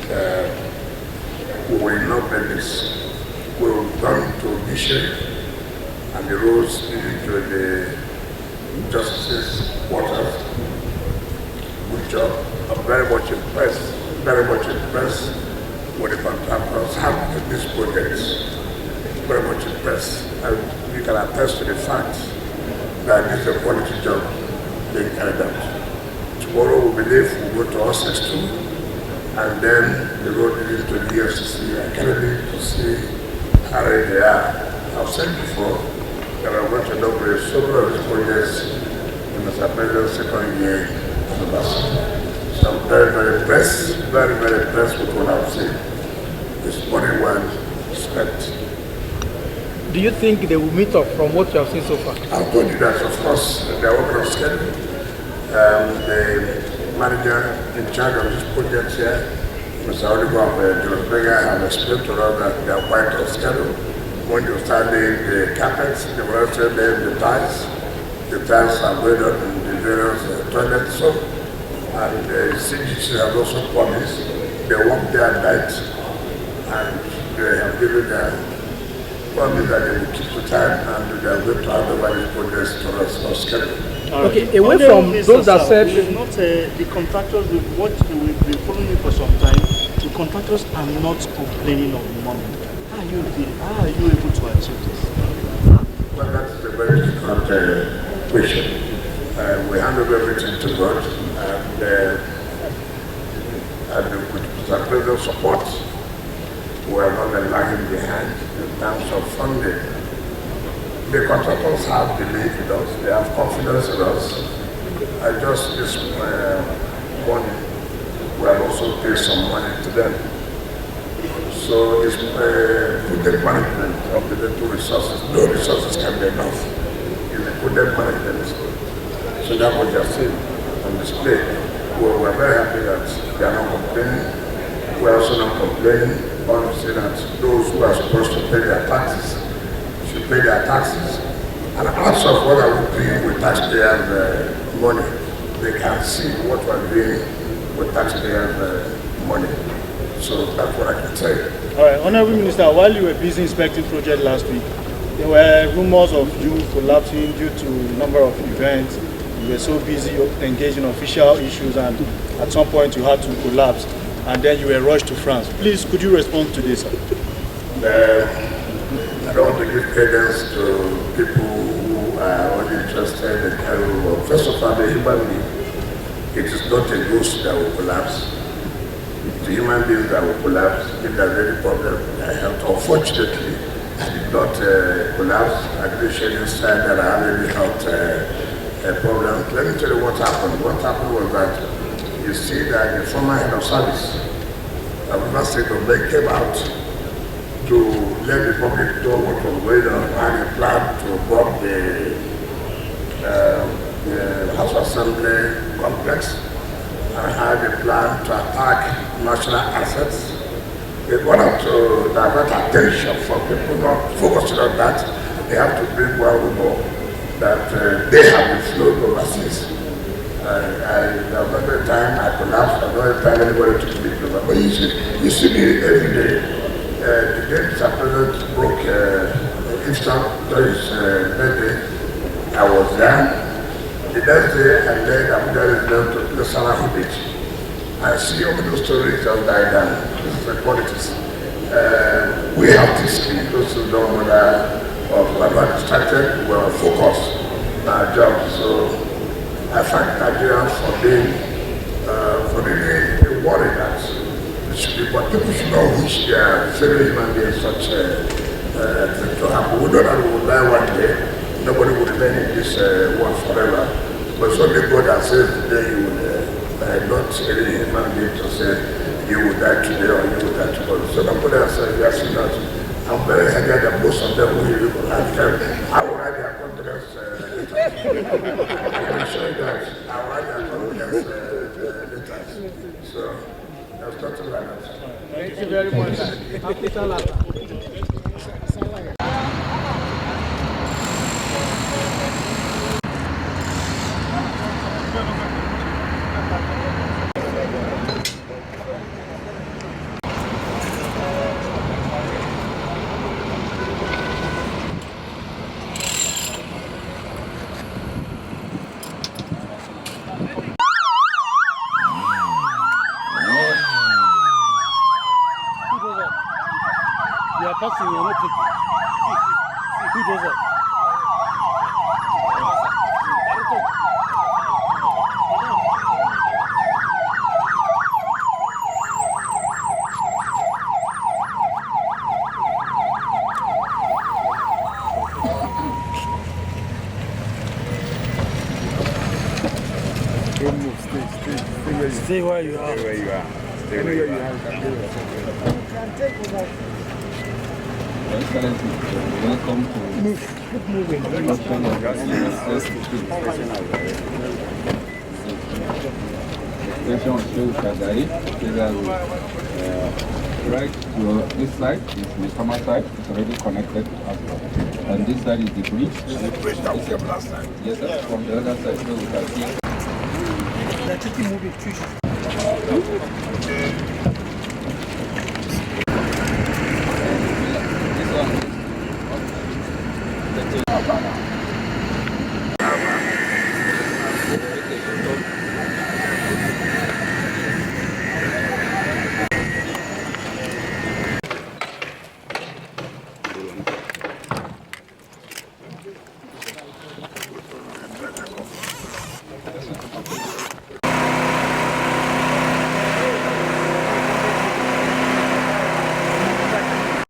we will not make this. We will come to Mission and the roads leading to the Justice's quarters. Good job. I'm very much impressed with the contractors handling these projects. Very much impressed. And you can attest to the fact that this is a quality job being carried out. Tomorrow we believe we'll go to R62 and then the road leading to the EFCC Academy to see how they are. I've said before that I want to inaugurate several of these projects in Mr. President's second year anniversary. So I'm very impressed, very impressed with what I've seen. It's money well spent. Do you think they will meet up from what you have seen so far? I've told you that, of course, they're working on schedule. The manager in charge of this project here, Mr. Oliver has explained to us that they are quite on schedule. When you start laying the carpets, they will also lay the tiles. The tiles are going on in the various toilets. So, and the CGC has also promised they work there at night, and they have given their promise that they will keep to time and they are going to hand over these projects to us on schedule. Okay, away from those that said... Not the contractors, we've been following it for some time. The contractors are not complaining of the money. How are you able to achieve this? Well, that's a very difficult question. We hand over everything to God, and with the President's support, we are not lagging behind in terms of funding. The contractors have belief in us, they have confidence in us. I just this morning, we have also paid some money to them. So it's prudent management of the little resources. No resources can be enough. It's a prudent management. So that's what you're seeing on display. We're very happy that they are not complaining. We're also not complaining. But we say that those who are supposed to pay their taxes should pay their taxes. And out of what I would do with taxpayers' money, they can see what we're doing with taxpayers' money. So that's what I can say. All right, Honorable Minister, while you were busy inspecting project last week, there were rumors of you collapsing due to a number of events. You were so busy engaging in official issues, and at some point you had to collapse, and then you were rushed to France. Please, could you respond to this? I don't want to give credence to people who are only interested in carrying. First of all, the human being, it is not a ghost that will collapse. The human beings that will collapse. If there's any problem with their health, unfortunately, I did not collapse. I didn't share inside that I have any health problem. Let me tell you what happened. What happened was that you see that the former head of service of the state of Bay came out to let the public know what was going on, and a plan to bomb the House Assembly complex. I had a plan to attack national assets. They wanted to divert attention from people not focusing on that. They have to bring one rumor that they have been flown overseas. I remember the time I collapsed, I remember the time anybody took me closer. But you see me every day. The day Mr. President broke Easter during his birthday, I was there. The next day, I led Abuja down to the Salah Beach. I see all those stories that die down. This is the politics. We have this skill, those who don't want to be distracted, we are focused on our job. So I thank Nigerians for really worried that but people should not wish their fellow human beings such a thing to happen. We know that we will die one day. Nobody will remain in this world forever. But it's only God that says today you will not any human being to say you will die today or you will die tomorrow. So nobody has said yes or not. I'm very happy that most of them will live and I will write their confidence letters. I'm sure that I will write their confidence letters. So that's nothing like that. Thank you very much. Happy Salah. person you're not taking. Who does that? Don't move, stay where you are. Stay where you are. Stay where you are. Excellency, welcome to Keep moving. construction of the station of Shehu Shagari. Right to this side is the summer side, it's already connected as well. And this side is the bridge. The bridge that we came last time. Yes, sir. From the other side, so we can see. They're keeping moving.